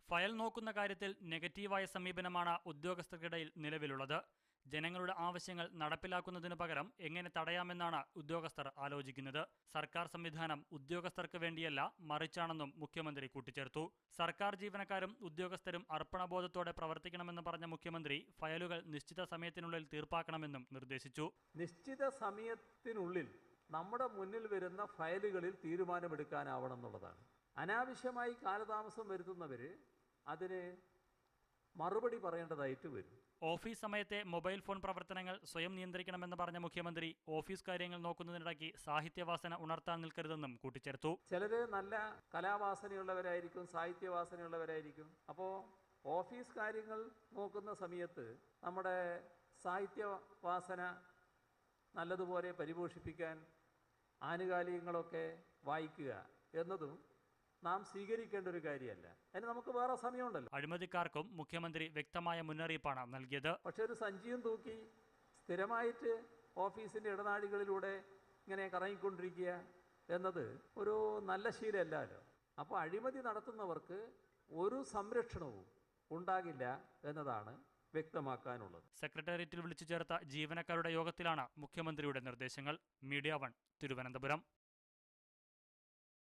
File നോക്കുന്ന കാര്യത്തിൽ നെഗറ്റീവായ സമീപനമാണ് ഉദ്യോഗസ്ഥർക്കിടയിൽ നിലവിലുള്ളത്. ജനങ്ങളുടെ ആവശ്യങ്ങൾ നടപ്പിലാക്കുന്നതിനു പകരം എങ്ങനെ തടയാമെന്നാണ് ഉദ്യോഗസ്ഥർ ആലോചിക്കുന്നത്. സർക്കാർ സംവിധാനം ഉദ്യോഗസ്ഥർക്ക് വേണ്ടിയല്ല, മറിച്ചാണെന്നും മുഖ്യമന്ത്രി കൂട്ടിച്ചേർത്തു. സർക്കാർ ജീവനക്കാരും ഉദ്യോഗസ്ഥരും അർപ്പണബോധത്തോടെ പ്രവർത്തിക്കണമെന്ന് പറഞ്ഞ മുഖ്യമന്ത്രി ഫയലുകൾ നിശ്ചിത സമയത്തിനുള്ളിൽ തീർപ്പാക്കണമെന്നും നിർദ്ദേശിച്ചു. നിശ്ചിത സമയത്തിനുള്ളിൽ നമ്മുടെ മുന്നിൽ വരുന്ന ഫയലുകളിൽ തീരുമാനമെടുക്കാനാവണം എന്നുള്ളതാണ്. അനാവശ്യമായി കാലതാമസം വരുത്തുന്നവർ അതിന് മറുപടി പറയേണ്ടതായിട്ട് വരും. ഓഫീസ് സമയത്തെ മൊബൈൽ ഫോൺ പ്രവർത്തനങ്ങൾ സ്വയം നിയന്ത്രിക്കണമെന്ന് പറഞ്ഞ മുഖ്യമന്ത്രി ഓഫീസ് കാര്യങ്ങൾ നോക്കുന്നതിനിടയ്ക്ക് സാഹിത്യവാസന ഉണർത്താൻ നിൽക്കരുതെന്നും കൂട്ടിച്ചേർത്തു. ചിലര് നല്ല കലാവാസനയുള്ളവരായിരിക്കും, സാഹിത്യവാസനയുള്ളവരായിരിക്കും. അപ്പോൾ ഓഫീസ് കാര്യങ്ങൾ നോക്കുന്ന സമയത്ത് നമ്മുടെ സാഹിത്യവാസന നല്ലതുപോലെ പരിപോഷിപ്പിക്കാൻ ആനുകാലികങ്ങളൊക്കെ വായിക്കുക എന്നതും നാം സ്വീകരിക്കേണ്ട ഒരു കാര്യമല്ല. അതിന് നമുക്ക് വേറെ സമയമുണ്ടല്ലോ. അഴിമതിക്കാർക്കും മുഖ്യമന്ത്രി വ്യക്തമായ മുന്നറിയിപ്പാണ് നൽകിയത്. പക്ഷെ ഒരു സഞ്ചിയും തൂക്കി സ്ഥിരമായിട്ട് ഓഫീസിന്റെ ഇടനാഴികളിലൂടെ ഇങ്ങനെ കറങ്ങിക്കൊണ്ടിരിക്കുക എന്നത് ഒരു നല്ല ശീലമല്ലല്ലോ. അപ്പോൾ അഴിമതി നടത്തുന്നവർക്ക് ഒരു സംരക്ഷണവും ഉണ്ടാകില്ല എന്നതാണ് വ്യക്തമാക്കാനുള്ളത്. സെക്രട്ടേറിയറ്റിൽ വിളിച്ചു ചേർത്ത ജീവനക്കാരുടെ യോഗത്തിലാണ് മുഖ്യമന്ത്രിയുടെ നിർദ്ദേശങ്ങൾ. മീഡിയ 1 തിരുവനന്തപുരം.